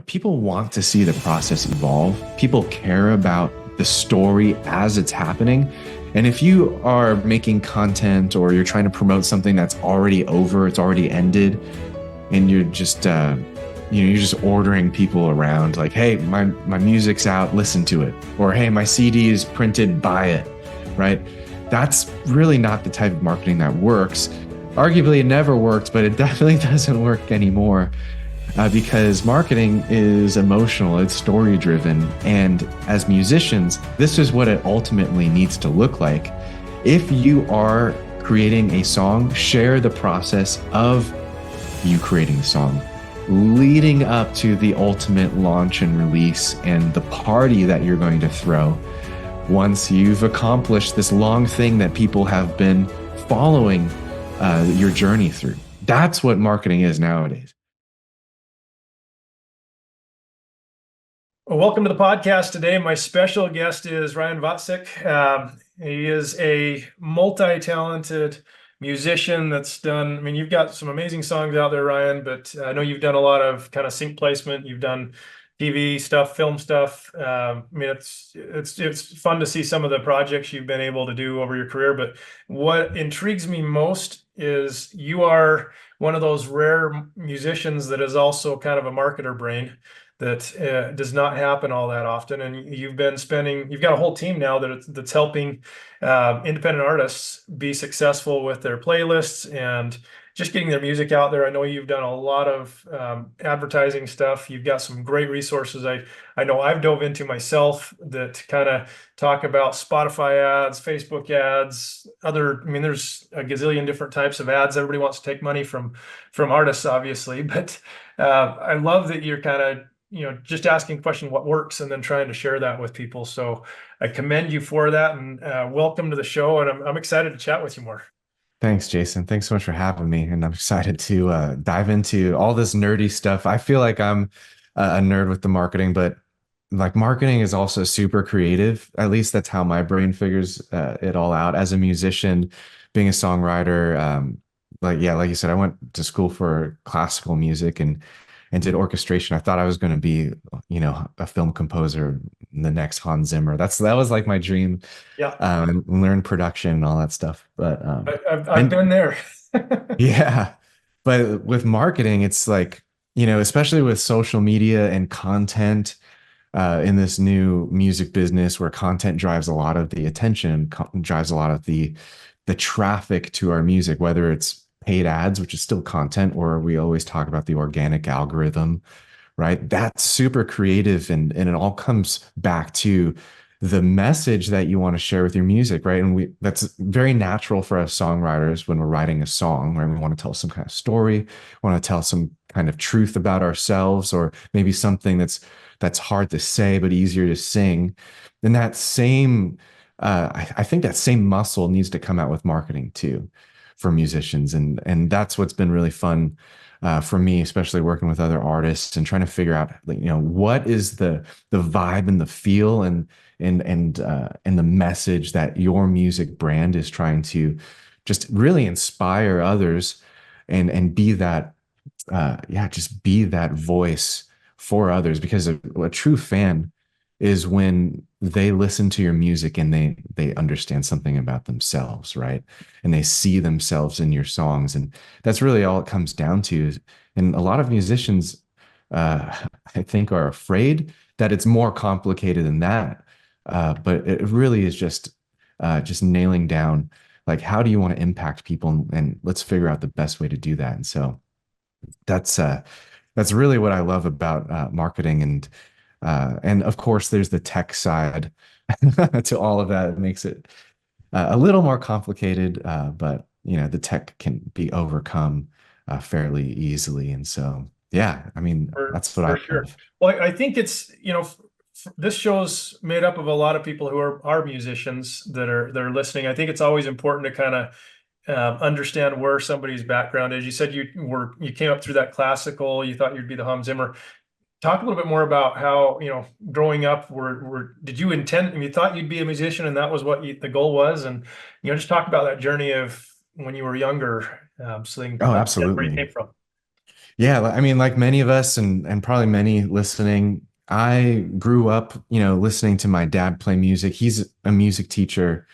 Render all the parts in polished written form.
People want to see the process evolve. People care about the story as it's happening. And if you are making content or you're trying to promote something that's already over, it's already ended, and you're just ordering people around like, hey, my music's out, listen to it. Or, hey, my CD is printed, buy it, right? That's really not the type of marketing that works. Arguably, it never worked, but it definitely doesn't work anymore. Because marketing is emotional, it's story driven. And as musicians, this is what it ultimately needs to look like. If you are creating a song, share the process of you creating the song, leading up to the ultimate launch and release and the party that you're going to throw once you've accomplished this long thing that people have been following your journey through. That's what marketing is nowadays. Well, welcome to the podcast today. My special guest is Ryan Waczek. He is a multi-talented musician that's done, I mean, you've got some amazing songs out there, Ryan, but I know you've done a lot of kind of sync placement. You've done TV stuff, film stuff. I mean, it's fun to see some of the projects you've been able to do over your career. But what intrigues me most is you are one of those rare musicians that is also kind of a marketer brain that does not happen all that often. And you've got a whole team now that's helping independent artists be successful with their playlists and just getting their music out there. I know you've done a lot of advertising stuff. You've got some great resources. I know I've dove into myself that kind of talk about Spotify ads, Facebook ads, there's a gazillion different types of ads. Everybody wants to take money from artists, obviously, but I love that you're kind of just asking question what works and then trying to share that with people. So I commend you for that, and welcome to the show. And I'm excited to chat with you more. Thanks, Jason. Thanks so much for having me. And I'm excited to dive into all this nerdy stuff. I feel like I'm a nerd with the marketing, but like marketing is also super creative. At least that's how my brain figures it all out. As a musician, being a songwriter, like you said, I went to school for classical music and did orchestration. I thought I was going to be, a film composer, the next Hans Zimmer. That was like my dream. Yeah, Learn production and all that stuff. But I've been there. yeah, but with marketing, it's like, especially with social media and content in this new music business where content drives a lot of the attention, drives a lot of the traffic to our music, whether it's paid ads, which is still content, or we always talk about the organic algorithm, right? That's super creative, and it all comes back to the message that you want to share with your music, right? And that's very natural for us songwriters when we're writing a song, right? We want to tell some kind of story, we want to tell some kind of truth about ourselves, or maybe something that's hard to say but easier to sing. And that same I think that same muscle needs to come out with marketing too, for musicians, and that's what's been really fun for me, especially working with other artists and trying to figure out, what is the vibe and the feel and the message that your music brand is trying to just really inspire others and be that just be that voice for others, because a true fan is when they listen to your music and they understand something about themselves, right? And they see themselves in your songs. And that's really all it comes down to. And a lot of musicians, I think, are afraid that it's more complicated than that. But it really is just nailing down, like, how do you want to impact people? And let's figure out the best way to do that. And so that's really what I love about marketing. And of course, there's the tech side to all of that. It makes it a little more complicated, but the tech can be overcome fairly easily. And so, yeah, I mean, that's what I For sure. love. Well, I think it's, this show's made up of a lot of people who are musicians that are listening. I think it's always important to kind of understand where somebody's background is. You said you came up through that classical, you thought you'd be the Hans Zimmer. Talk a little bit more about how, growing up, did you intend, you thought you'd be a musician and that was what the goal was? And, just talk about that journey of when you were younger, so they can Oh, understand where you absolutely. came from. Yeah, I mean, like many of us and probably many listening, I grew up, listening to my dad play music. He's a music teacher.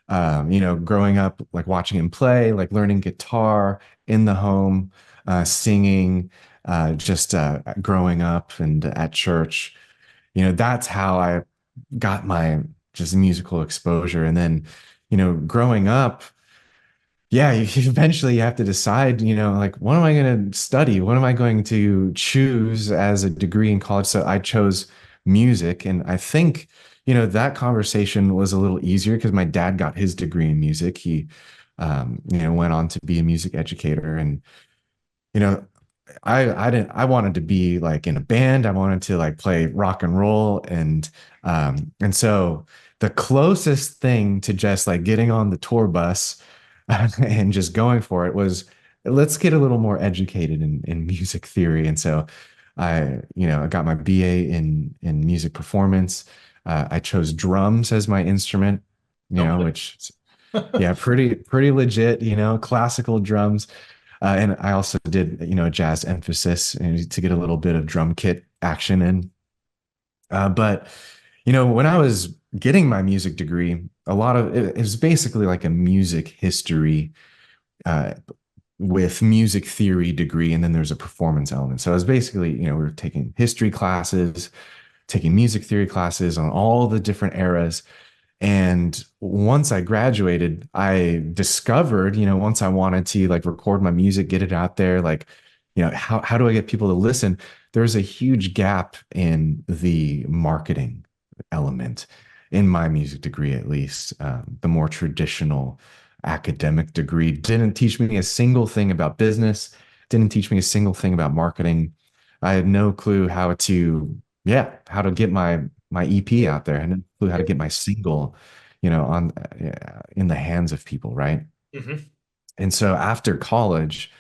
Growing up, like watching him play, like learning guitar in the home, singing, just growing up and at church. That's how I got my just musical exposure. And then, growing up, yeah, eventually you have to decide, like, what am I going to study? What am I going to choose as a degree in college? So I chose music. And I think, that conversation was a little easier because my dad got his degree in music. He, went on to be a music educator. And, you know, I wanted to be like in a band. I wanted to like play rock and roll. And so the closest thing to just like getting on the tour bus and just going for it was let's get a little more educated in music theory. And so I got my BA in music performance. I chose drums as my instrument, Okay. which yeah, pretty legit, classical drums. And I also did, a jazz emphasis to get a little bit of drum kit action in. But when I was getting my music degree, a lot of it was basically like a music history uh, with music theory degree, and then there's a performance element. So it was basically, we were taking history classes, taking music theory classes on all the different eras. And once I graduated, I discovered, once I wanted to like record my music, get it out there, like, how do I get people to listen? There's a huge gap in the marketing element in my music degree, at least. The more traditional academic degree didn't teach me a single thing about business, didn't teach me a single thing about marketing. I had no clue how to get my EP out there. I had no clue how to get my single, on in the hands of people, right? Hmm. And so after college,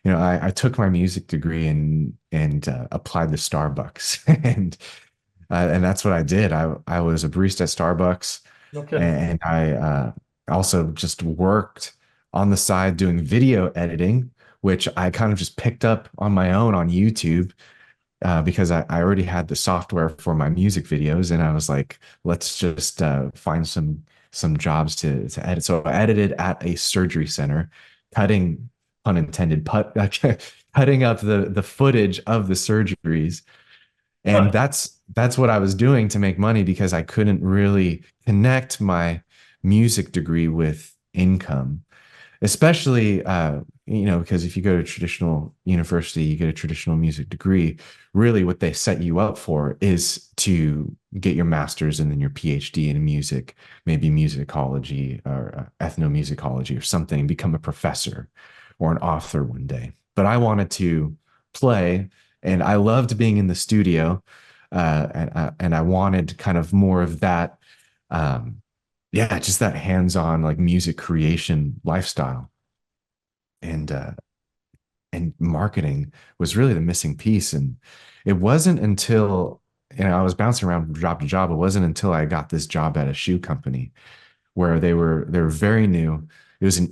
I took my music degree and applied to Starbucks, and that's what I did. I was a barista at Starbucks, Okay. and I also just worked on the side doing video editing, which I kind of just picked up on my own on YouTube because I already had the software for my music videos, and I was like, let's just find some jobs to edit. So I edited at a surgery center, cutting, pun intended, cutting up the footage of the surgeries, and Huh. that's what I was doing to make money because I couldn't really connect my music degree with income, especially because if you go to traditional university, you get a traditional music degree. Really what they set you up for is to get your master's and then your PhD in music, maybe musicology or ethnomusicology or something, and become a professor or an author one day. But I wanted to play, and I loved being in the studio, and I wanted kind of more of that um, yeah, just that hands-on like music creation lifestyle. And marketing was really the missing piece. And it wasn't until I was bouncing around from job to job. It wasn't until I got this job at a shoe company where they were very new. It was an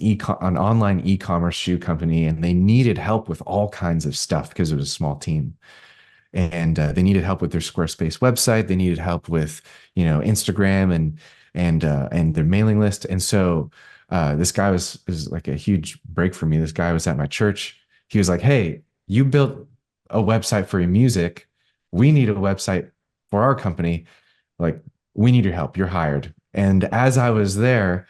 online e-commerce shoe company, and they needed help with all kinds of stuff because it was a small team. And they needed help with their Squarespace website. They needed help with Instagram and their mailing list. And so this guy was like a huge break for me. This guy was at my church. He was like, "Hey, you built a website for your music. We need a website for our company. Like, we need your help. You're hired." And as I was there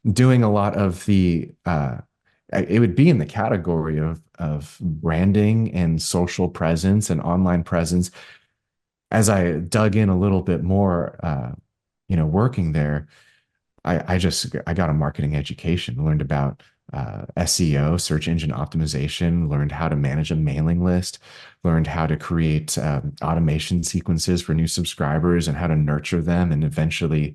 doing a lot of it would be in the category of branding and social presence and online presence. As I dug in a little bit more, working there, I got a marketing education, learned about SEO, search engine optimization, learned how to manage a mailing list, learned how to create automation sequences for new subscribers and how to nurture them and eventually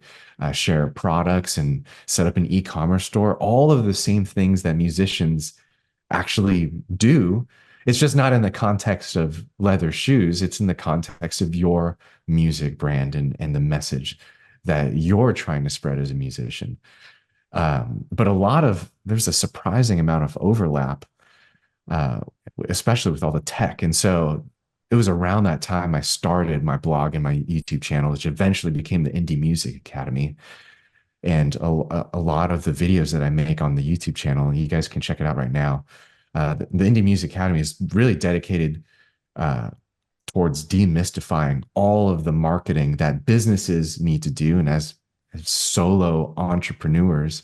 share products and set up an e-commerce store. All of the same things that musicians actually do. It's just not in the context of leather shoes. It's in the context of your music brand and the message that you're trying to spread as a musician. But there's a surprising amount of overlap uh, especially with all the tech. And so it was around that time I started my blog and my YouTube channel, which eventually became the Indie Music Academy. And a lot of the videos that I make on the YouTube channel, you guys can check it out right now. The Indie Music Academy is really dedicated uh, towards demystifying all of the marketing that businesses need to do. And as solo entrepreneurs,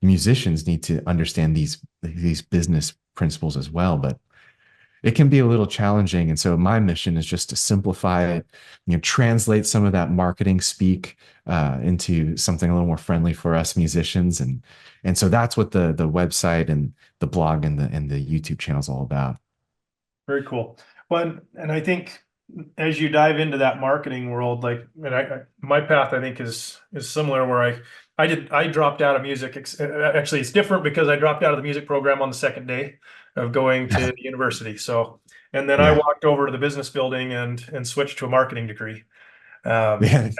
musicians need to understand these business principles as well. But it can be a little challenging. And so my mission is just to simplify it, translate some of that marketing speak into something a little more friendly for us musicians. And so that's what the website and the blog and the YouTube channel is all about. Very cool. Well, and I think as you dive into that marketing world, like, and my path, I think is similar where I dropped out of music. Actually, it's different because I dropped out of the music program on the second day of going to the university. So, and then I Yeah. walked over to the business building and switched to a marketing degree. Yeah.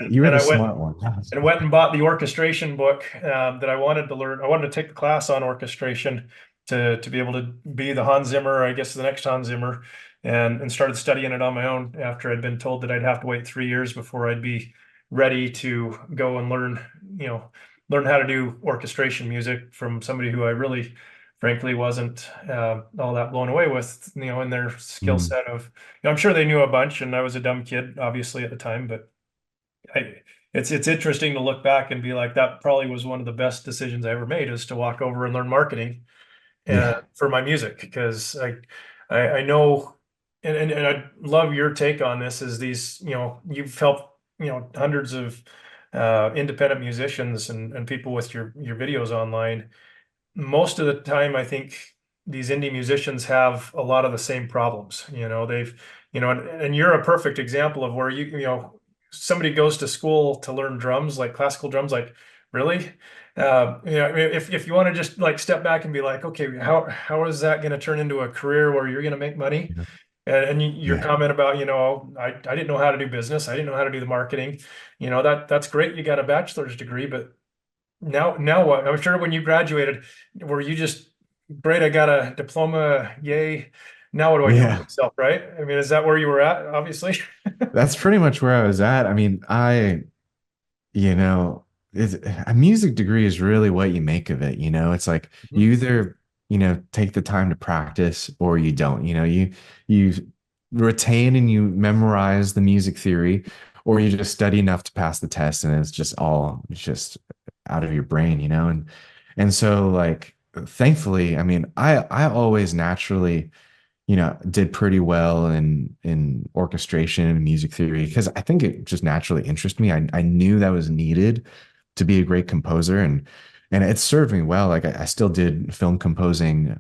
You were And the I went smart one. and went the orchestration book that I wanted to learn. I wanted to take the class on orchestration to be able to be the Hans Zimmer, I guess the next Hans Zimmer, and started studying it on my own after I'd been told that I'd have to wait 3 years before I'd be ready to go and learn how to do orchestration music from somebody who I really, frankly, wasn't all that blown away with, in their skill Mm, set of, I'm sure they knew a bunch, and I was a dumb kid, obviously, at the time, but it's interesting to look back and be like, that probably was one of the best decisions I ever made, is to walk over and learn marketing yeah. for my music, because I know, and I love your take on this, is these, you've helped, hundreds of independent musicians and people with your videos online. Most of the time, I think these indie musicians have a lot of the same problems. And you're a perfect example of where somebody goes to school to learn drums, like classical drums, like, really? I mean, if you want to just like step back and be like, okay, how is that going to turn into a career where you're going to make money? And your Yeah. comment about, I didn't know how to do business. I didn't know how to do the marketing. That's great. You got a bachelor's degree, but now what? I'm sure when you graduated, were you just, great, I got a diploma, yay. Now what do I do with Yeah. myself, right? I mean, is that where you were at, obviously? That's pretty much where I was at. I mean, you know, a music degree is really what you make of it. It's like Mhm. you either, take the time to practice or you don't. You retain and you memorize the music theory, or you just study enough to pass the test, and it's just out of your brain, and so like thankfully, I mean, I always naturally did pretty well in orchestration and music theory because I think it just naturally interested me. I knew that was needed to be a great composer, and it served me well. Like I still did film composing,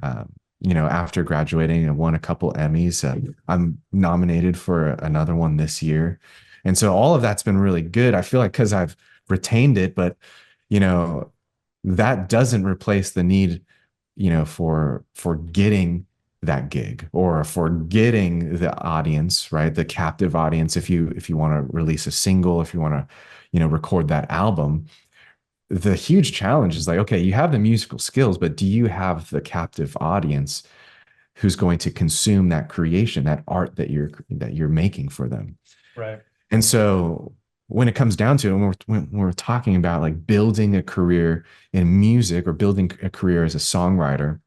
after graduating. I won a couple Emmys. I'm nominated for another one this year, and so all of that's been really good. I feel like because I've retained it, but you know that doesn't replace the need, for getting that gig or for getting the audience, right? The captive audience. If you want to release a single, if you want to, record that album, the huge challenge is like, okay, you have the musical skills, but do you have the captive audience who's going to consume that creation, that art that you're making for them? Right. And so when it comes down to it, when we're talking about like building a career in music or building a career as a songwriter,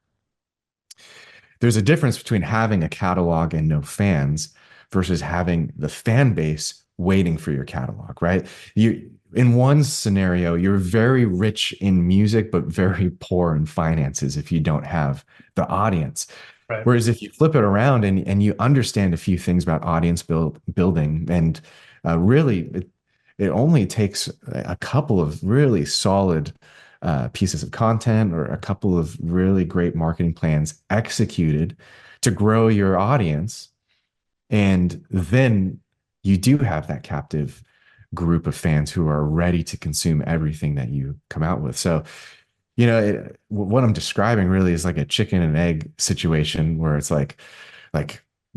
there's a difference between having a catalog and no fans versus having the fan base waiting for your catalog, right? You in one scenario, you're very rich in music, but very poor in finances if you don't have the audience. Right. Whereas if you flip it around and you understand a few things about audience building, and really it only takes a couple of really solid pieces of content or a couple of really great marketing plans executed to grow your audience. And then you do have that captive group of fans who are ready to consume everything that you come out with. So, what I'm describing really is like a chicken and egg situation where it's like,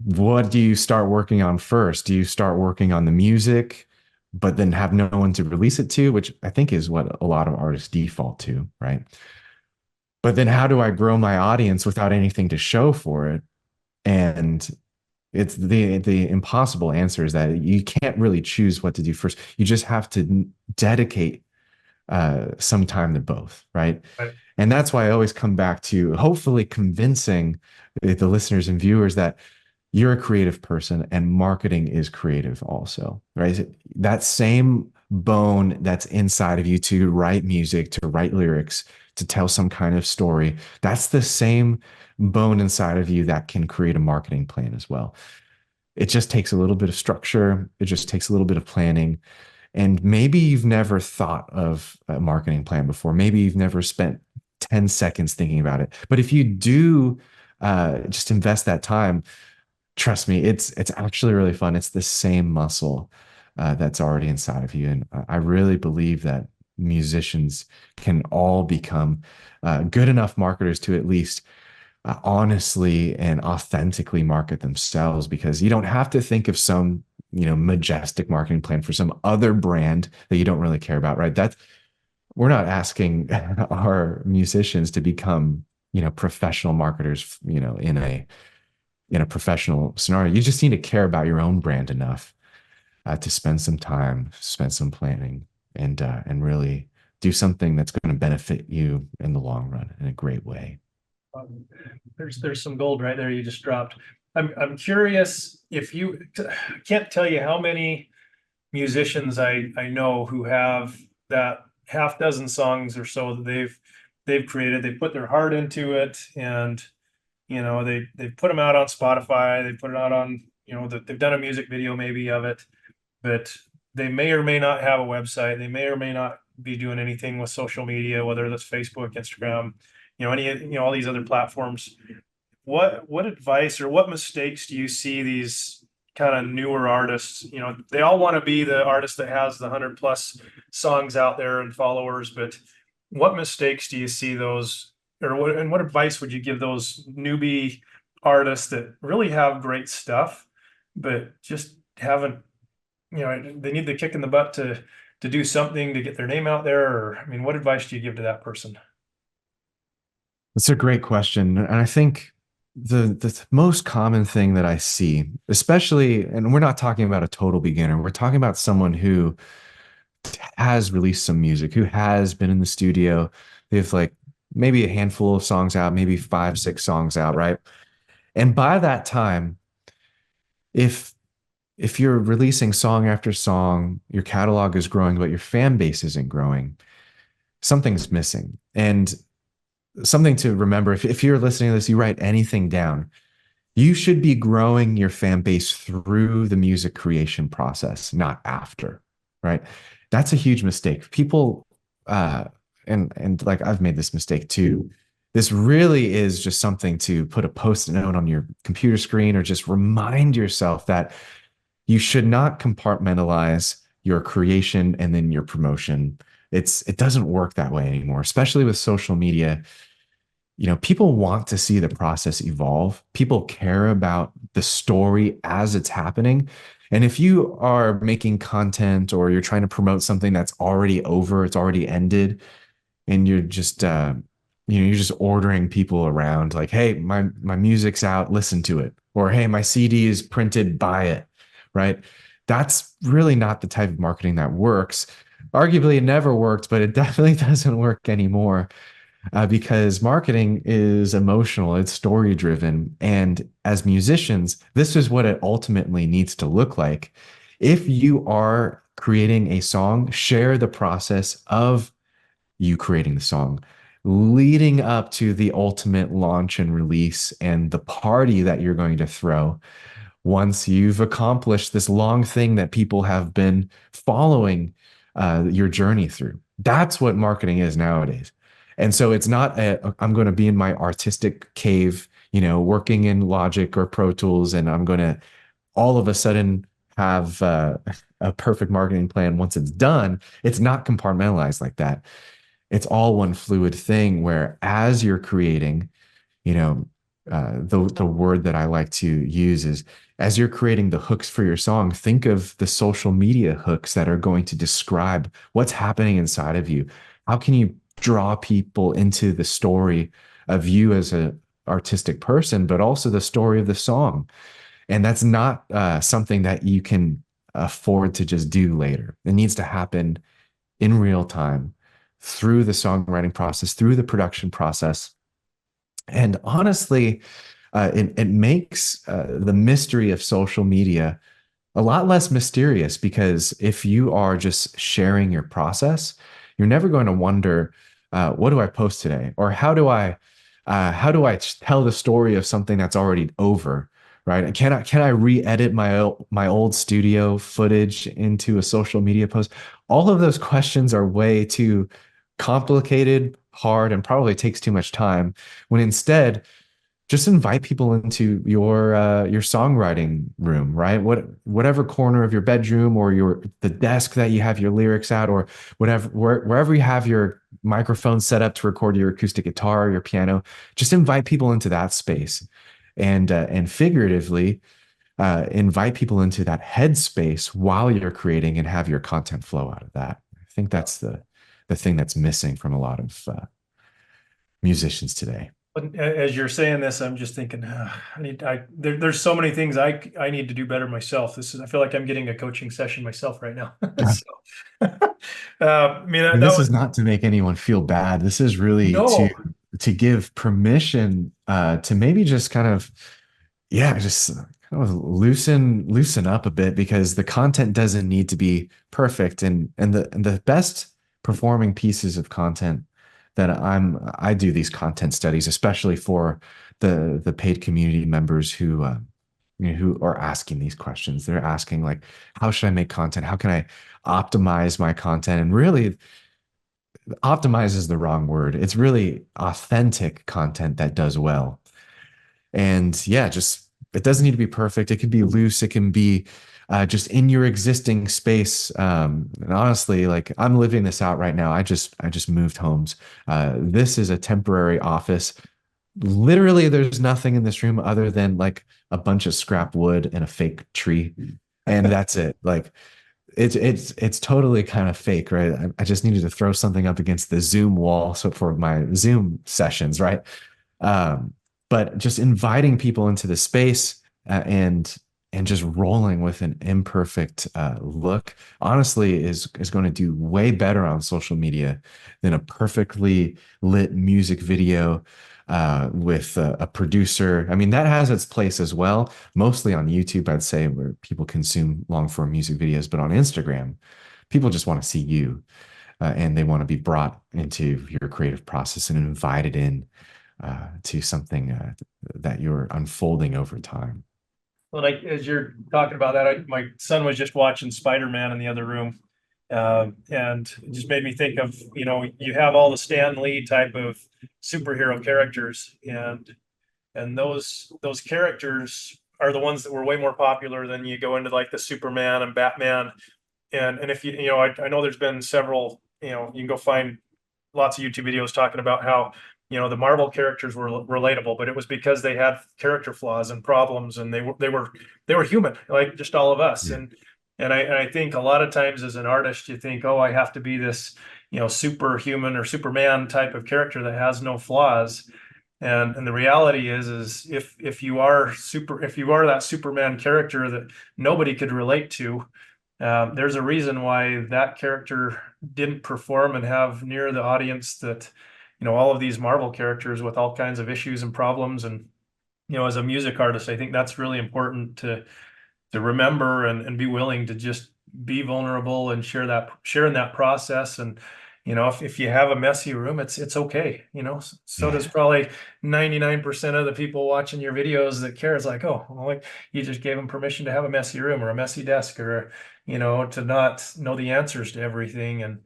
what do you start working on first? Do you start working on the music, but then have no one to release it to, which I think is what a lot of artists default to, right? But then how do I grow my audience without anything to show for it? And it's the impossible answer is that you can't really choose what to do first. You just have to dedicate some time to both, right? Right. And that's why I always come back to hopefully convincing the listeners and viewers that you're a creative person and marketing is creative also, right? That same bone that's inside of you to write music, to write lyrics, to tell some kind of story, that's the same bone inside of you that can create a marketing plan as well. It just takes a little bit of structure, it just takes a little bit of planning. And maybe you've never thought of a marketing plan before. Maybe you've never spent 10 seconds thinking about it. But if you do just invest that time, trust me, it's actually really fun. It's the same muscle that's already inside of you. And I really believe that musicians can all become good enough marketers to at least honestly and authentically market themselves, because you don't have to think of some majestic marketing plan for some other brand that you don't really care about, right? That's We're not asking our musicians to become professional marketers in a professional scenario. You just need to care about your own brand enough to spend some time, spend some planning, and really do something that's going to benefit you in the long run in a great way. Um, there's some gold right there you just dropped. I'm curious if you I can't tell you how many musicians I know who have that half dozen songs or so that they've created. They put their heart into it, and they put them out on Spotify. They put it out on they've done a music video maybe of it, but they may or may not have a website. They may or may not be doing anything with social media, whether that's Facebook, Instagram, all these other platforms. What advice or what mistakes do you see these kind of newer artists? They all want to be the artist that has the 100+ songs out there and followers, but what mistakes do you see those, or what advice would you give those newbie artists that really have great stuff, but just haven't, they need the kick in the butt to do something to get their name out there? Or, I mean, what advice do you give to that person? That's a great question. And I think the most common thing that I see, especially, and we're not talking about a total beginner, we're talking about someone who has released some music, who has been in the studio. They've like maybe a handful of songs out, maybe five, six songs out, right? And by that time, if if you're releasing song after song, your catalog is growing, but your fan base isn't growing, something's missing. And something to remember, if you're listening to this, you write anything down, you should be growing your fan base through the music creation process, not after, right? That's a huge mistake. People, and like I've made this mistake too. This really is just something to put a post-it note on your computer screen or just remind yourself that you should not compartmentalize your creation and then your promotion. It doesn't work that way anymore, especially with social media. People want to see the process evolve. People care about the story as it's happening. And if you are making content or you're trying to promote something that's already over, it's already ended, and you're just ordering people around like, hey, my music's out, listen to it, or hey, my CD is printed, buy it, right? That's really not the type of marketing that works. Arguably, it never worked, but it definitely doesn't work anymore because marketing is emotional, it's story driven. And as musicians, this is what it ultimately needs to look like. If you are creating a song, share the process of you creating the song, leading up to the ultimate launch and release and the party that you're going to throw once you've accomplished this long thing that people have been following your journey through. That's what marketing is nowadays. And so it's not I'm going to be in my artistic cave, working in Logic or Pro Tools, and I'm going to all of a sudden have a perfect marketing plan once it's done. It's not compartmentalized like that. It's all one fluid thing where as you're creating, you know, the word that I like to use is as you're creating the hooks for your song, think of the social media hooks that are going to describe what's happening inside of you. How can you draw people into the story of you as a artistic person, but also the story of the song. And that's not something that you can afford to just do later. It needs to happen in real time through the songwriting process, through the production process. And honestly, it makes the mystery of social media a lot less mysterious, because if you are just sharing your process, you're never going to wonder, what do I post today? Or how do I tell the story of something that's already over, right? Can I re-edit my old studio footage into a social media post? All of those questions are way too complicated, hard, and probably takes too much time, when instead just invite people into your songwriting room, right? Whatever corner of your bedroom, or the desk that you have your lyrics at, or wherever you have your microphone set up to record your acoustic guitar or your piano. Just invite people into that space, and figuratively invite people into that headspace while you're creating, and have your content flow out of that. I think that's the thing that's missing from a lot of musicians today. But as you're saying this, I'm just thinking, there's so many things I need to do better myself. I feel like I'm getting a coaching session myself right now. So, I mean, And that this was is not to make anyone feel bad. This is really no. to give permission to maybe just kind of, yeah, just kind of loosen up a bit, because the content doesn't need to be perfect. And the best performing pieces of content that I do these content studies, especially for the paid community members who are asking these questions. They're asking, like, how should I make content? How can I optimize my content? And really, optimize is the wrong word. It's really authentic content that does well. And yeah, just it doesn't need to be perfect. It can be loose. It can be just in your existing space. And honestly, like, I'm living this out right now. I just moved homes. This is a temporary office. Literally, there's nothing in this room other than like a bunch of scrap wood and a fake tree, and that's it. Like, it's totally kind of fake, right? I just needed to throw something up against the Zoom wall so for my Zoom sessions, right? Um, but just inviting people into the space, and just rolling with an imperfect look, honestly, is going to do way better on social media than a perfectly lit music video with a producer. I mean, that has its place as well, mostly on YouTube, I'd say, where people consume long form music videos. But on Instagram, people just want to see you, and they want to be brought into your creative process and invited in to something that you're unfolding over time. Well, like as you're talking about that, my son was just watching Spider-Man in the other room. And it just made me think of, you have all the Stan Lee type of superhero characters, and those characters are the ones that were way more popular than you go into like the Superman and Batman. And if I know there's been several, you can go find lots of YouTube videos talking about how the Marvel characters were relatable, but it was because they had character flaws and problems, and they were human, like just all of us. Yeah. And I think a lot of times as an artist, you think, oh, I have to be this superhuman or Superman type of character that has no flaws. And the reality is if you are that Superman character that nobody could relate to, there's a reason why that character didn't perform and have near the audience that all of these Marvel characters with all kinds of issues and problems. And as a music artist, I think that's really important to remember and be willing to just be vulnerable and share in that process. And if you have a messy room, it's okay. So does Yeah. probably 99% of the people watching your videos that care. It's like, oh, well, like, you just gave them permission to have a messy room or a messy desk, or to not know the answers to everything. And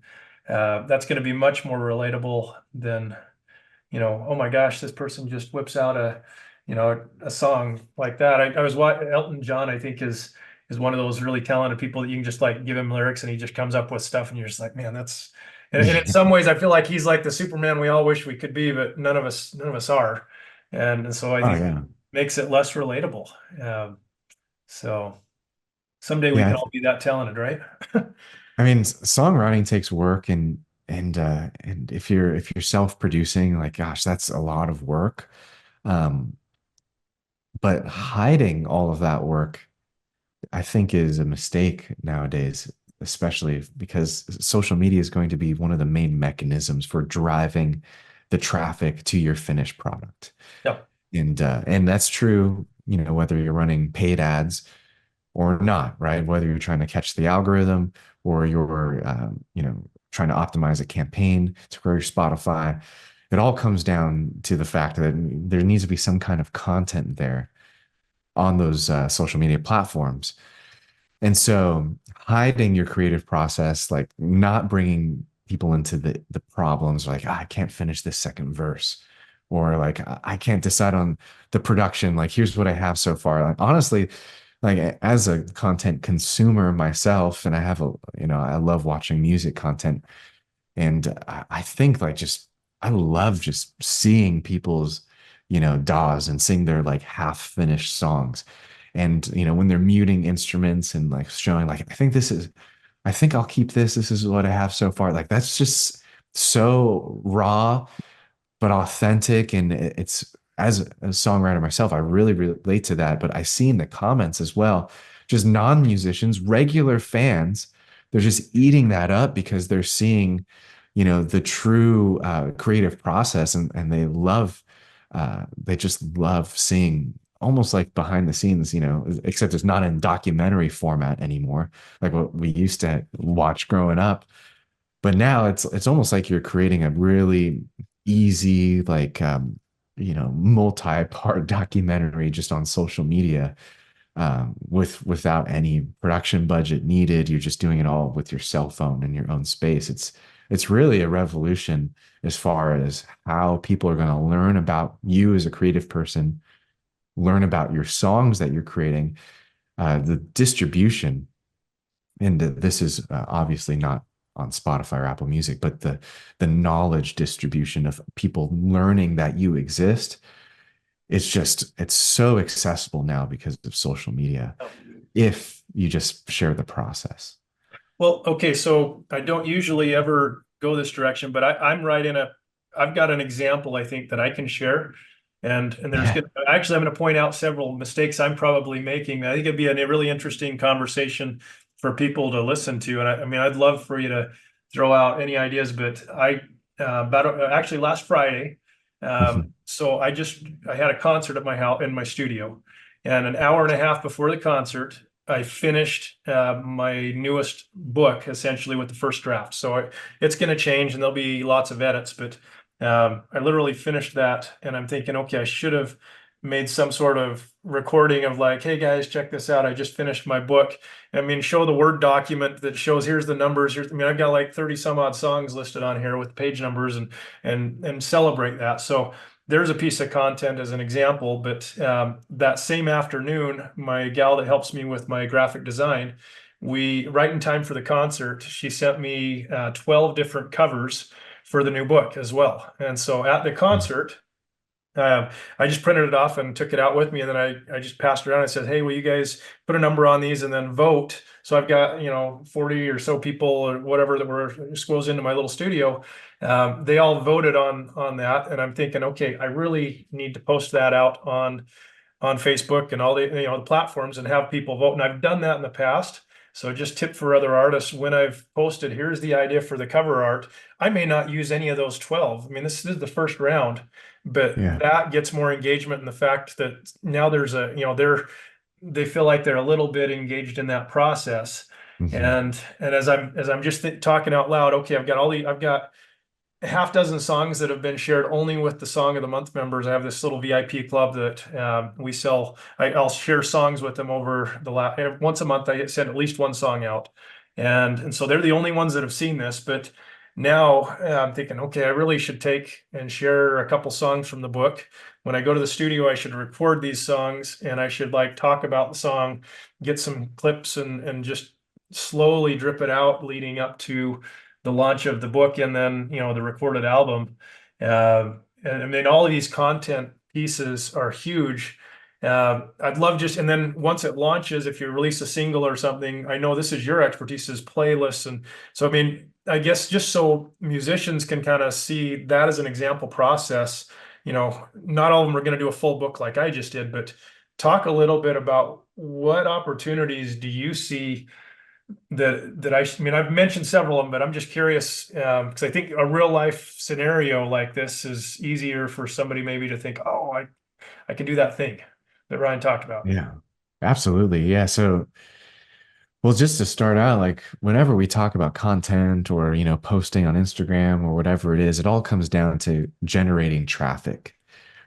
that's going to be much more relatable than oh my gosh, this person just whips out a song like that. I was watching Elton John, I think is one of those really talented people that you can just like give him lyrics and he just comes up with stuff, and you're just like, man, and in some ways I feel like he's like the Superman we all wish we could be, but none of us are. And so I Oh think yeah. makes it less relatable. So someday we can Yeah. all be that talented, right? I mean, songwriting takes work, and And if you're self-producing, like, gosh, that's a lot of work. Um, but hiding all of that work, I think, is a mistake nowadays, especially because social media is going to be one of the main mechanisms for driving the traffic to your finished product. Yeah. And that's true, whether you're running paid ads or not, right? Whether you're trying to catch the algorithm or you're, trying to optimize a campaign to grow your Spotify. It all comes down to the fact that there needs to be some kind of content there on those social media platforms. And so hiding your creative process, like not bringing people into the problems, like, "Ah, I can't finish this second verse, or like, I can't decide on the production. Like, here's what I have so far." Like, honestly, like as a content consumer myself, and I love watching music content. And I think like just I love just seeing people's, DAWs and seeing their like half finished songs. And when they're muting instruments and like showing like, I think I'll keep this. This is what I have so far. Like that's just so raw but authentic. And it's, as a songwriter myself, I really relate to that. But I see in the comments as well, just non-musicians, regular fans, they're just eating that up because they're seeing, the true creative process, and they just love seeing almost like behind the scenes, except it's not in documentary format anymore, like what we used to watch growing up. But now it's almost like you're creating a really easy, like, multi-part documentary just on social media, without any production budget needed. You're just doing it all with your cell phone in your own space. It's really a revolution as far as how people are going to learn about you as a creative person, learn about your songs that you're creating, the distribution. And this is obviously not on Spotify or Apple Music, but the knowledge distribution of people learning that you exist. It's so accessible now because of social media, if you just share the process. Well, okay, so I don't usually ever go this direction, but I'm right in I've got an example I think that I can share. And there's Yeah. good, actually, I'm going to point out several mistakes I'm probably making. I think it'd be a really interesting conversation for people to listen to. And I mean, I'd love for you to throw out any ideas, but actually last Friday, so I had a concert at my house in my studio, and an hour and a half before the concert, I finished my newest book essentially with the first draft. So it's going to change and there'll be lots of edits, but I literally finished that and I'm thinking, okay, I should have made some sort of recording of like, hey guys, check this out. I just finished my book. I mean, show the Word document that shows here's the numbers. I mean, I've got like 30 some odd songs listed on here with page numbers and celebrate that. So there's a piece of content as an example, but that same afternoon, my gal that helps me with my graphic design, right in time for the concert, she sent me 12 different covers for the new book as well. And so at the concert, I just printed it off and took it out with me, and then I just passed it around. I said, "Hey, will you guys put a number on these and then vote?" So I've got 40 or so people or whatever that were just goes into my little studio. They all voted on that, and I'm thinking, okay, I really need to post that out on Facebook and all the platforms and have people vote. And I've done that in the past. So just tip for other artists, when I've posted, here's the idea for the cover art, I may not use any of those 12. I mean, this is the first round, but Yeah. that gets more engagement in the fact that now there's they feel like they're a little bit engaged in that process. Hmm. And as I'm just talking out loud, okay, I've got a half dozen songs that have been shared only with the Song of the Month members. I have this little VIP club that we sell. I'll share songs with them over once a month. I send at least one song out, and so they're the only ones that have seen this. But now I'm thinking, okay, I really should take and share a couple songs from the book. When I go to the studio, I should record these songs and I should like talk about the song, get some clips and just slowly drip it out leading up to the launch of the book and then the recorded album. And I mean, all of these content pieces are huge. I'd love just, and then once it launches, if you release a single or something, I know this is your expertise is playlists. And so, I mean, I guess just so musicians can kind of see that as an example process, not all of them are going to do a full book like I just did, but talk a little bit about what opportunities do you see that I mean, I've mentioned several of them, but I'm just curious, because I think a real life scenario like this is easier for somebody maybe to think, oh, I can do that thing that Ryan talked about. Yeah, absolutely. Yeah. So, well, just to start out, like whenever we talk about content or, posting on Instagram or whatever it is, it all comes down to generating traffic,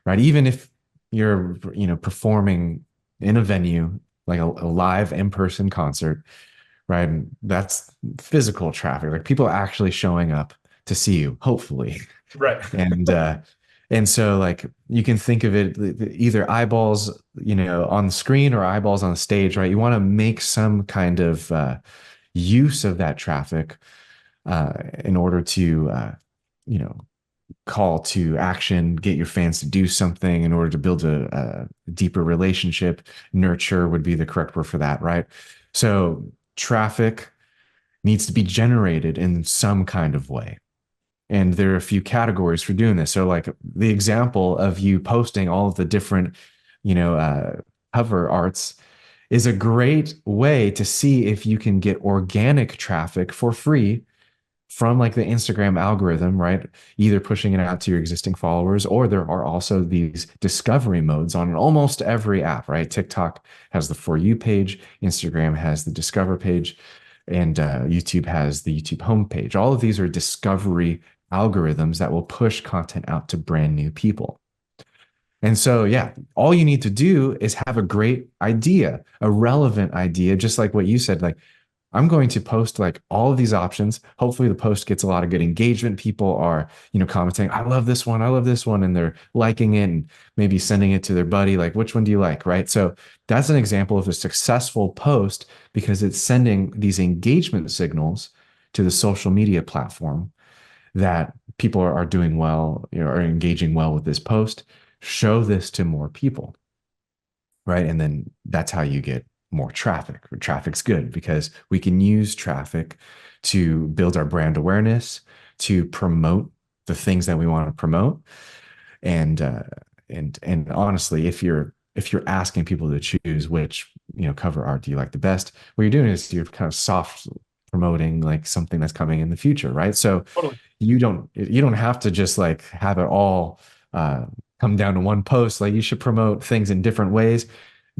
right? Even if you're, performing in a venue, like a live in-person concert, right? That's physical traffic, like people actually showing up to see you, hopefully. Right. And so like you can think of it either eyeballs, on the screen or eyeballs on the stage, right? You want to make some kind of use of that traffic in order to you know call to action, get your fans to do something in order to build a deeper relationship. Nurture would be the correct word for that, right? So traffic needs to be generated in some kind of way. And there are a few categories for doing this. So, like the example of you posting all of the different, cover arts is a great way to see if you can get organic traffic for free from like the Instagram algorithm, right? Either pushing it out to your existing followers, or there are also these discovery modes on almost every app, right? TikTok has the For You page, Instagram has the Discover page, and YouTube has the YouTube homepage. All of these are discovery algorithms that will push content out to brand new people. And so, yeah, all you need to do is have a great idea, a relevant idea, just like what you said. Like, I'm going to post like all of these options. Hopefully, the post gets a lot of good engagement. People are, commenting, I love this one. I love this one. And they're liking it and maybe sending it to their buddy. Like, which one do you like? Right. So, that's an example of a successful post because it's sending these engagement signals to the social media platform that people are doing well, are engaging well with this post. Show this to more people, right? And then that's how you get more traffic. Traffic's good because we can use traffic to build our brand awareness, to promote the things that we want to promote. And and honestly, if you're asking people to choose which cover art do you like the best, what you're doing is you're kind of soft promoting like something that's coming in the future, right? So Totally. you don't have to just like have it all come down to one post. Like you should promote things in different ways,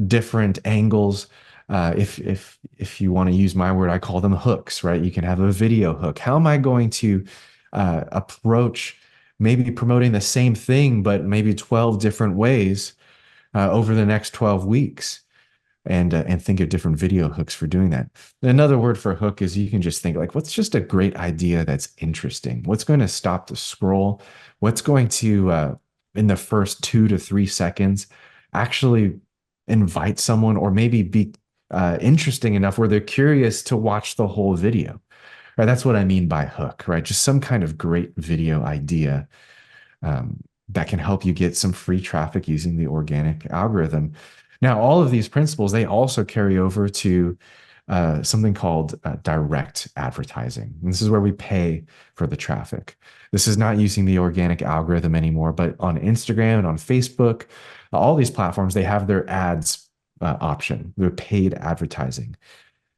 different angles. If you want to use my word, I call them hooks, right? You can have a video hook. How am I going to approach maybe promoting the same thing, but maybe 12 different ways over the next 12 weeks? And think of different video hooks for doing that. Another word for hook is you can just think like, what's just a great idea that's interesting? What's going to stop the scroll? What's going to, in the first 2 to 3 seconds, actually invite someone or maybe be interesting enough where they're curious to watch the whole video? Right? That's what I mean by hook, right? Just some kind of great video idea that can help you get some free traffic using the organic algorithm. Now, all of these principles, they also carry over to something called direct advertising. And this is where we pay for the traffic. This is not using the organic algorithm anymore, but on Instagram and on Facebook, all these platforms, they have their ads option, their paid advertising.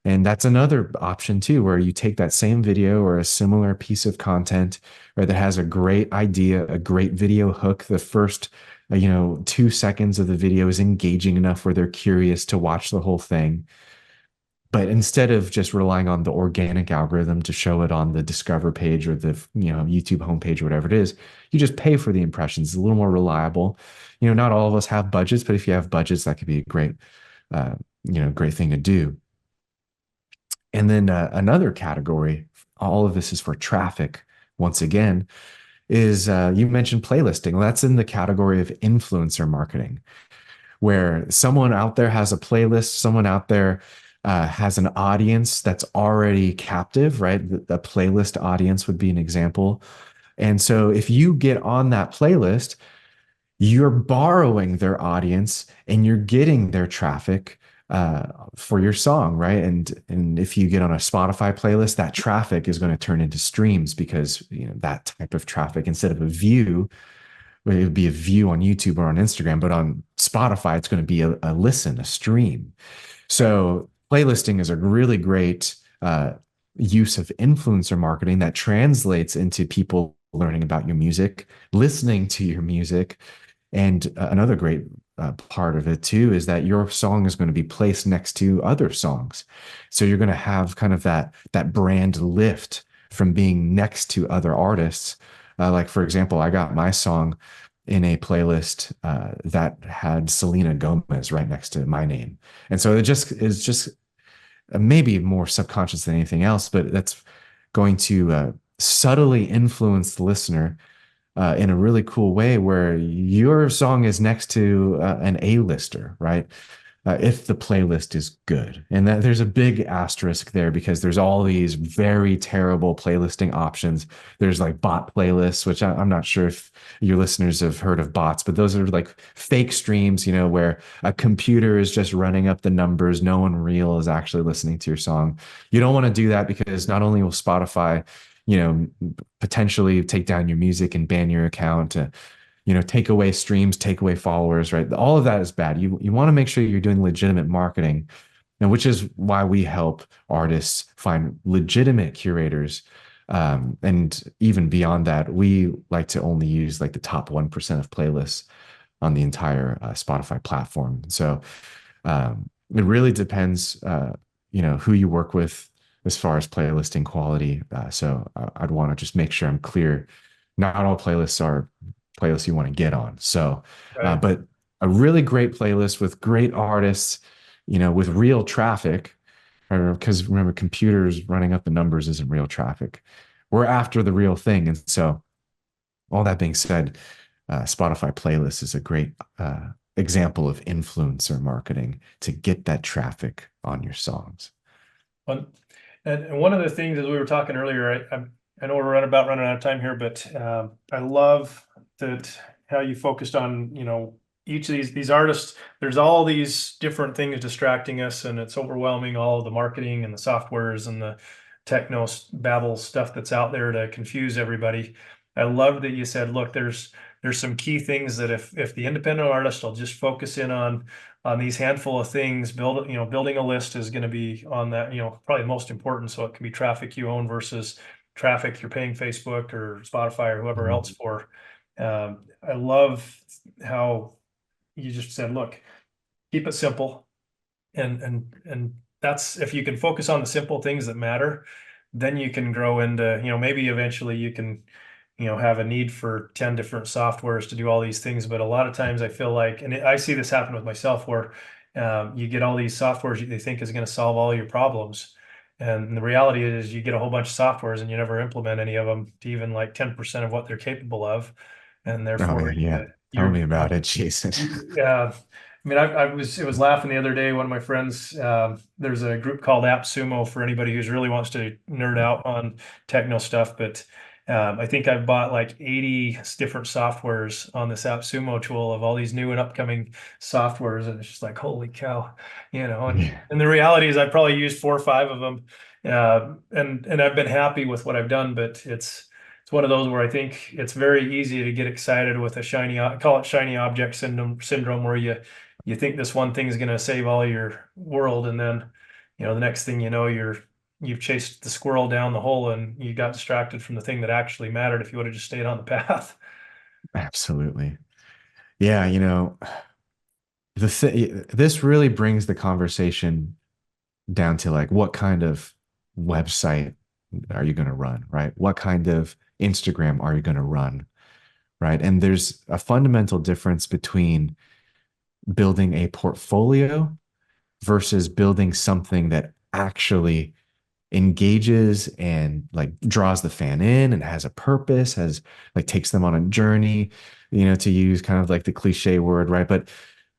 And that's another option too, where you take that same video or a similar piece of content, right, that has a great idea, a great video hook. The first, 2 seconds of the video is engaging enough where they're curious to watch the whole thing. But instead of just relying on the organic algorithm to show it on the Discover page or the, YouTube homepage or whatever it is, you just pay for the impressions. It's a little more reliable. Not all of us have budgets, but if you have budgets, that could be a great, great thing to do. And then another category, all of this is for traffic. Once again, is you mentioned playlisting. Well, that's in the category of influencer marketing, where someone out there has a playlist, someone out there has an audience that's already captive, right? The playlist audience would be an example. And so if you get on that playlist, you're borrowing their audience and you're getting their traffic for your song, right? And if you get on a Spotify playlist, that traffic is going to turn into streams because that type of traffic instead of a view, well, it would be a view on YouTube or on Instagram, but on Spotify, it's going to be a listen, a stream. Right. So playlisting is a really great use of influencer marketing that translates into people learning about your music, listening to your music. And another great part of it too is that your song is going to be placed next to other songs. So you're going to have kind of that brand lift from being next to other artists. Like for example, I got my song in a playlist that had Selena Gomez right next to my name. And so it just is just maybe more subconscious than anything else, but that's going to subtly influence the listener in a really cool way where your song is next to an A-lister, right? If the playlist is good. And that there's a big asterisk there because there's all these very terrible playlisting options. There's like bot playlists, which I'm not sure if your listeners have heard of bots, but those are like fake streams, where a computer is just running up the numbers. No one real is actually listening to your song. You don't want to do that because not only will Spotify, you know, potentially take down your music and ban your account, take away streams, take away followers, right? All of that is bad. You want to make sure you're doing legitimate marketing, and which is why we help artists find legitimate curators. And even beyond that, we like to only use like the top 1% of playlists on the entire Spotify platform. So it really depends, who you work with as far as playlisting quality. I'd want to just make sure I'm clear. Not all playlists are playlists you want to get on. So, Right. but a really great playlist with great artists, with real traffic, because remember, computers running up the numbers isn't real traffic. We're after the real thing. And so, all that being said, Spotify playlist is a great example of influencer marketing to get that traffic on your songs. One, and one of the things as we were talking earlier, I know we're running out of time here, but I love that how you focused on, each of these artists. There's all these different things distracting us, and it's overwhelming, all of the marketing and the softwares and the techno babble stuff that's out there to confuse everybody. I love that you said, look, there's some key things that if the independent artist will just focus in on these handful of things, building a list is going to be on that, probably most important. So it can be traffic you own versus traffic you're paying Facebook or Spotify or whoever else Mhm. for. I love how you just said, look, keep it simple. And that's, if you can focus on the simple things that matter, then you can grow into, maybe eventually you can, have a need for 10 different softwares to do all these things. But a lot of times I feel like, and I see this happen with myself, where you get all these softwares you think is going to solve all your problems. And the reality is you get a whole bunch of softwares and you never implement any of them to even like 10% of what they're capable of. And Oh therefore man, yeah. Tell me you're, about it, Jason. yeah. I mean, it was laughing the other day. One of my friends, there's a group called AppSumo for anybody who's really wants to nerd out on techno stuff. But I think I've bought like 80 different softwares on this AppSumo tool of all these new and upcoming softwares, and it's just like, holy cow, Yeah, And the reality is, I probably used 4 or 5 of them, and I've been happy with what I've done. But it's one of those where I think it's very easy to get excited with a call it shiny object syndrome, where you think this one thing is going to save all your world, and then the next thing you know, you've chased the squirrel down the hole and you got distracted from the thing that actually mattered if you would have just stayed on the path. absolutely. Yeah, this really brings the conversation down to like what kind of website are you going to run, right? What kind of Instagram are you going to run, right? And there's a fundamental difference between building a portfolio versus building something that actually engages and like draws the fan in and has a purpose, has like takes them on a journey, to use kind of like the cliche word, right? But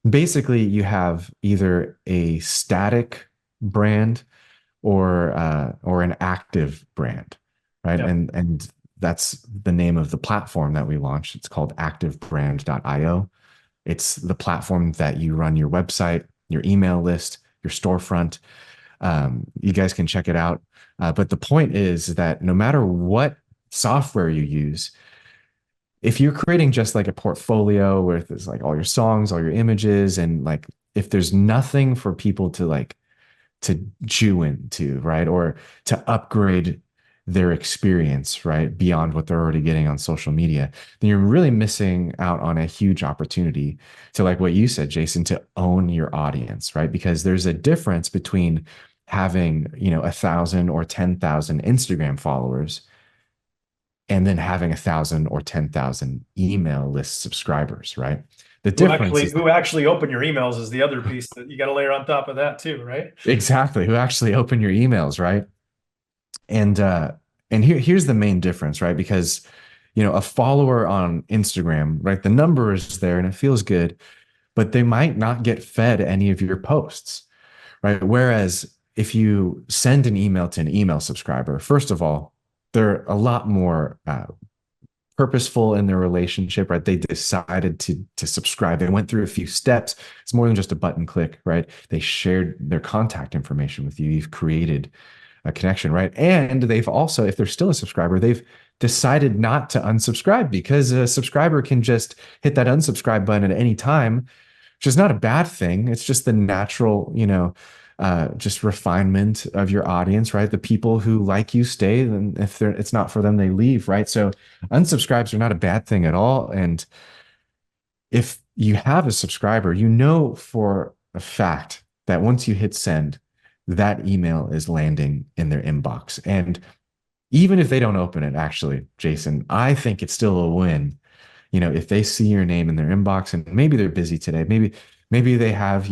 basically you have either a static brand or an active brand, right? Yeah. And That's the name of the platform that we launched. It's called activebrand.io. It's the platform that you run your website, your email list, your storefront. You guys can check it out. But the point is that no matter what software you use, if you're creating just like a portfolio where there's like all your songs, all your images, and like if there's nothing for people to like to chew into, right? Or to upgrade their experience, right? Beyond what they're already getting on social media, then you're really missing out on a huge opportunity to, like what you said, Jason, to own your audience, right? Because there's a difference between having, 1,000 or 10,000 Instagram followers and then having 1,000 or 10,000 email list subscribers, right? The difference is Who actually open your emails is the other piece that you got to layer on top of that too, right? exactly who actually open your emails, right? And here's the main difference, right? Because a follower on Instagram, right? The number is there and it feels good, but they might not get fed any of your posts, right? Whereas if you send an email to an email subscriber, first of all, they're a lot more purposeful in their relationship, right? They decided to subscribe. They went through a few steps. It's more than just a button click, right? They shared their contact information with you. You've created a connection, right? And they've also, if they're still a subscriber, they've decided not to unsubscribe because a subscriber can just hit that unsubscribe button at any time, which is not a bad thing. It's just the natural, just refinement of your audience, right? The people who like you stay, and if it's not for them, they leave, right? So unsubscribes are not a bad thing at all. And if you have a subscriber, you know for a fact that once you hit send, that email is landing in their inbox. And even if they don't open it, actually, Jason, I think it's still a win. If they see your name in their inbox and maybe they're busy today, maybe they have,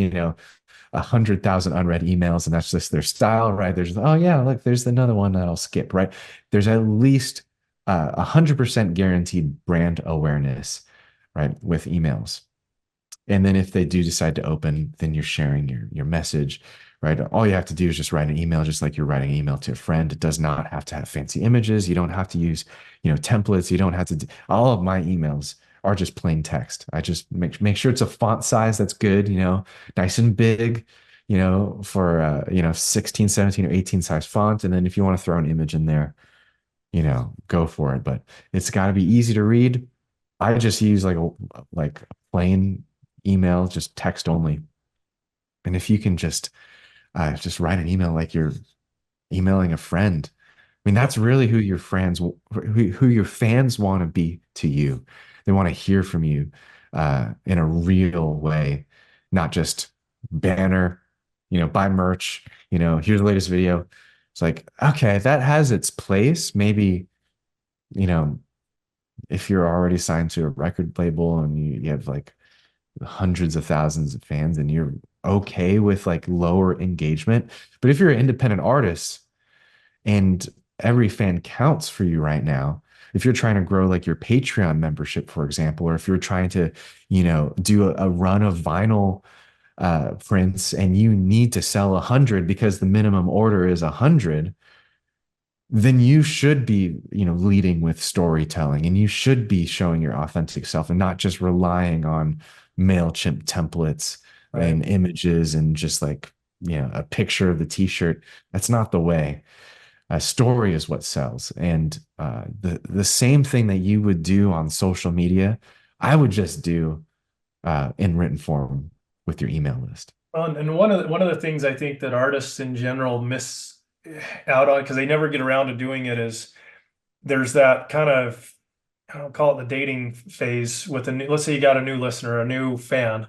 100,000 unread emails and that's just their style, right? There's, oh yeah, look, there's another one that I'll skip, right? There's at least 100% guaranteed brand awareness, right, with emails. And then if they do decide to open, then you're sharing your message, right? All you have to do is just write an email, just like you're writing an email to a friend. It does not have to have fancy images. You don't have to use, templates. You don't have to. All of my emails are just plain text. I just make sure it's a font size that's good, nice and big, for 16, 17, or 18 size font. And then if you want to throw an image in there, go for it. But it's got to be easy to read. I just use like a plain email, just text only. And if you can just write an email like you're emailing a friend, I mean, that's really who your fans want to be to you. They want to hear from you in a real way, not just banner, buy merch, here's the latest video. It's like, okay, that has its place. Maybe, you know, if you're already signed to a record label and you have like hundreds of thousands of fans and you're okay with like lower engagement. But if you're an independent artist and every fan counts for you right now, if you're trying to grow like your Patreon membership, for example, or if you're trying to, do a run of vinyl prints and you need to sell 100 because the minimum order is 100, then you should be, leading with storytelling and you should be showing your authentic self and not just relying on MailChimp templates Right. and images and just like, a picture of the t-shirt. That's not the way. A story is what sells. And the same thing that you would do on social media, I would just do in written form with your email list. Well, and one of the things I think that artists in general miss out on because they never get around to doing it is there's that kind of I don't call it the dating phase with a new, let's say you got a new listener, a new fan,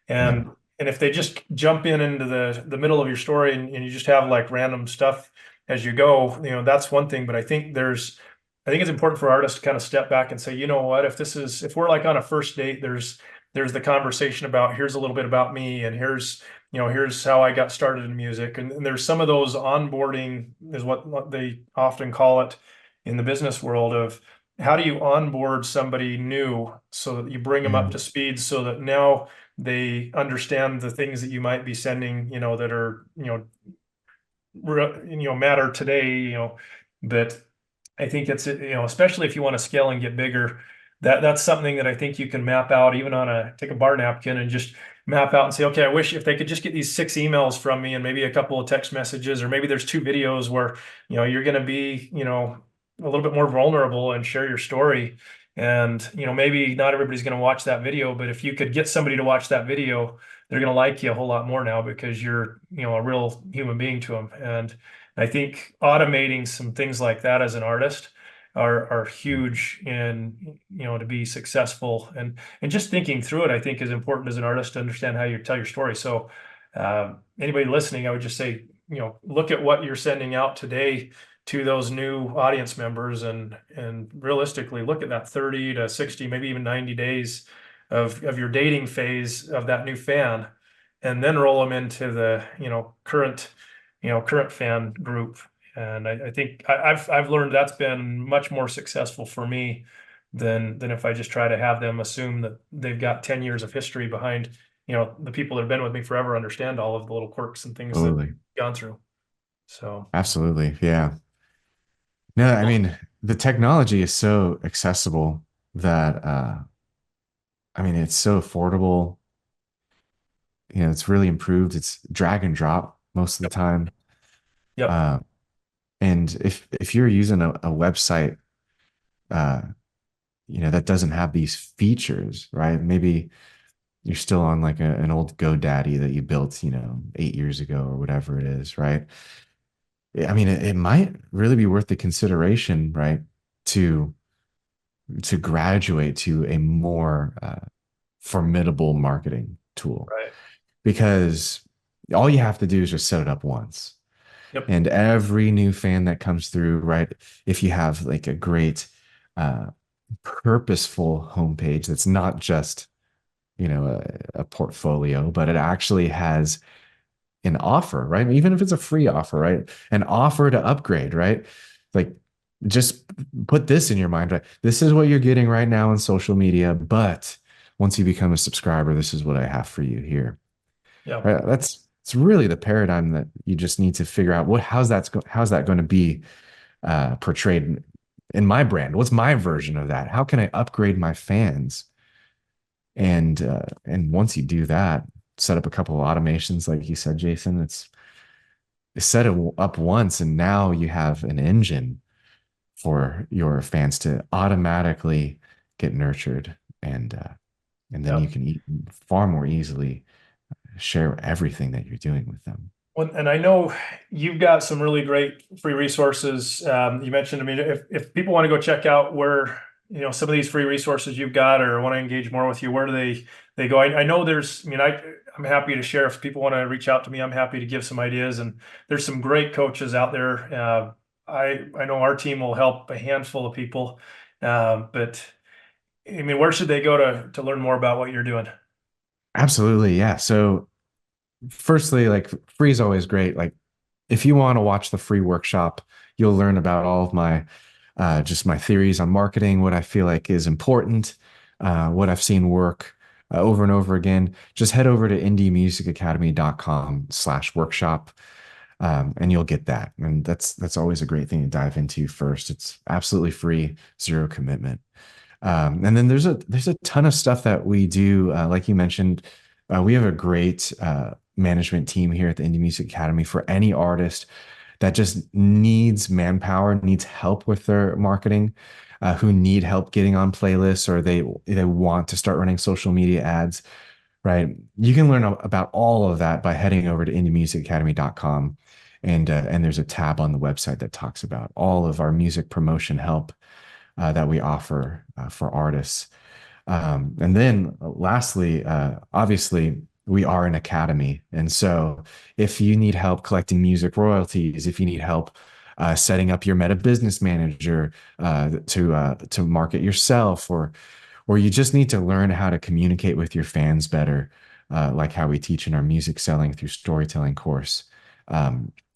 Yeah. and if they just jump into the middle of your story and you just have like random stuff as you go, that's one thing. But I think it's important for artists to kind of step back and say, you know what, if we're like on a first date, there's the conversation about here's a little bit about me and here's how I got started in music. And there's some of those onboarding is what they often call it in the business world of how do you onboard somebody new so that you bring them up Yeah. to speed so that now they understand the things that you might be sending, that are, matter today, that I think it's, you know, especially if you want to scale and get bigger, that's something that I think you can map out even on take a bar napkin and just map out and say, okay, I wish if they could just get these 6 emails from me and maybe a couple of text messages, or maybe there's 2 videos where, you know, you're going to be, you know, a little bit more vulnerable and share your story. And, you know, maybe not everybody's going to watch that video, but if you could get somebody to watch that video, they're going to like you a whole lot more now because you're, you know, a real human being to them. And I think automating some things like that as an artist are huge in, you know, to be successful, and just thinking through it, I think is important as an artist to understand how you tell your story. So anybody listening, I would just say, you know, look at what you're sending out today to those new audience members, and realistically look at that 30 to 60, maybe even 90 days of your dating phase of that new fan, and then roll them into the, current fan group. And I think I've learned that's been much more successful for me than if I just try to have them assume that they've got 10 years of history behind, you know, the people that have been with me forever understand all of the little quirks and things that I've Totally. gone through. So Absolutely. Yeah. No, I mean, the technology is so accessible that I mean, it's so affordable. You know, it's really improved. It's drag and drop most of the yep, time. yep, Uh, and if you're using a website, uh, you know, that doesn't have these features, right? Maybe you're still on like an old GoDaddy that you built, you know, 8 years ago or whatever it is, right? I mean, it might really be worth the consideration, right? To to graduate to a more formidable marketing tool right, because all you have to do is just set it up once. yep, And every new fan that comes through, right? If you have like a great, uh, purposeful homepage that's not just, you know, a portfolio, but it actually has an offer, right? Even if it's a free offer, right? An offer to upgrade, right? Like just put this in your mind, right? This is what you're getting right now on social media, but once you become a subscriber, this is what I have for you here. yeah. Right? That's it's really the paradigm that you just need to figure out how's that going to be portrayed in my brand? What's my version of that? How can I upgrade my fans? And once you do that, set up a couple of automations, like you said, Jason. It's set it up once, and now you have an engine for your fans to automatically get nurtured, and then Yeah. you can far more easily share everything that you're doing with them. Well, and I know you've got some really great free resources. You mentioned, I mean, if people want to go check out where, you know, some of these free resources you've got or want to engage more with you, where do they go? I know there's, I mean, I'm happy to share if people want to reach out to me. I'm happy to give some ideas, and there's some great coaches out there. I know our team will help a handful of people, but I mean, where should they go to learn more about what you're doing? Absolutely, yeah. So, firstly, like free is always great. Like if you want to watch the free workshop, you'll learn about all of my just my theories on marketing, what I feel like is important, what I've seen work over and over again. Just head over to indiemusicacademy.com/workshop, and you'll get that. And that's always a great thing to dive into first. It's absolutely free, zero commitment. And then there's a ton of stuff that we do. Like you mentioned, we have a great management team here at the Indie Music Academy for any artist that just needs manpower, needs help with their marketing, who need help getting on playlists, or they want to start running social media ads. Right? You can learn about all of that by heading over to indiemusicacademy.com. And there's a tab on the website that talks about all of our music promotion help that we offer for artists. And then lastly, obviously, we are an academy. And so if you need help collecting music royalties, if you need help setting up your meta business manager to market yourself, or you just need to learn how to communicate with your fans better, like how we teach in our music selling through storytelling course.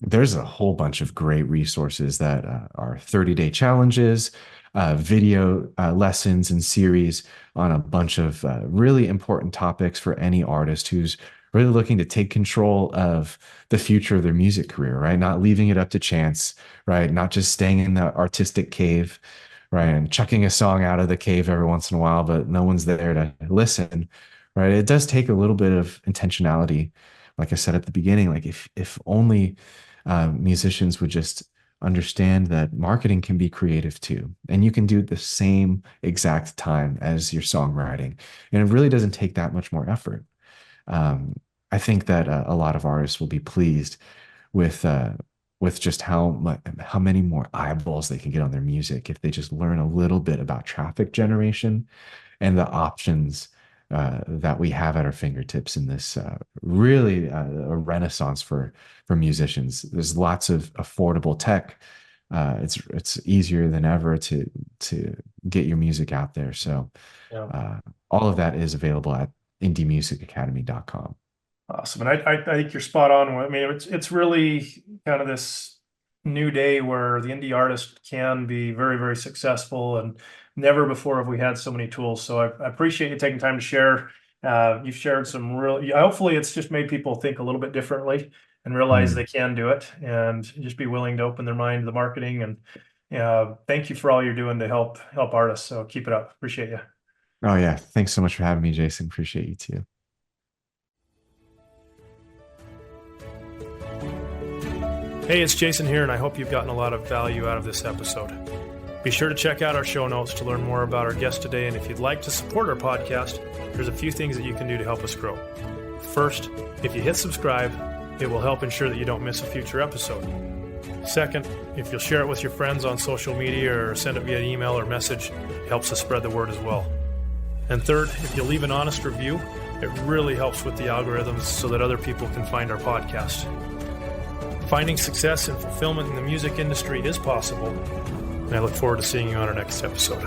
There's a whole bunch of great resources that are 30-day challenges, video lessons and series on a bunch of really important topics for any artist who's really looking to take control of the future of their music career, right? Not leaving it up to chance, right? Not just staying in the artistic cave, right? And chucking a song out of the cave every once in a while, but no one's there to listen, right? It does take a little bit of intentionality. Like I said at the beginning, like if only musicians would just understand that marketing can be creative too, and you can do the same exact time as your songwriting, and it really doesn't take that much more effort. um, I think that a lot of artists will be pleased with just how many more eyeballs they can get on their music if they just learn a little bit about traffic generation and the options that we have at our fingertips in this really a renaissance for musicians. There's lots of affordable tech. It's easier than ever to get your music out there. So Yeah. all of that is available at indiemusicacademy.com. Awesome. And I think you're spot on. I mean, it's really kind of this new day where the indie artist can be very, very successful, and never before have we had so many tools. So I appreciate you taking time to share. You've shared some hopefully it's just made people think a little bit differently and realize Mm. they can do it, and just be willing to open their mind to the marketing. And thank you for all you're doing to help artists. So keep it up. Appreciate you. Oh yeah. Thanks so much for having me, Jason. Appreciate you too. Hey, it's Jason here, and I hope you've gotten a lot of value out of this episode. Be sure to check out our show notes to learn more about our guest today, and if you'd like to support our podcast, there's a few things that you can do to help us grow. First, if you hit subscribe, it will help ensure that you don't miss a future episode. Second, if you'll share it with your friends on social media or send it via email or message, it helps us spread the word as well. And third, if you'll leave an honest review, it really helps with the algorithms so that other people can find our podcast. Finding success and fulfillment in the music industry is possible, and I look forward to seeing you on our next episode.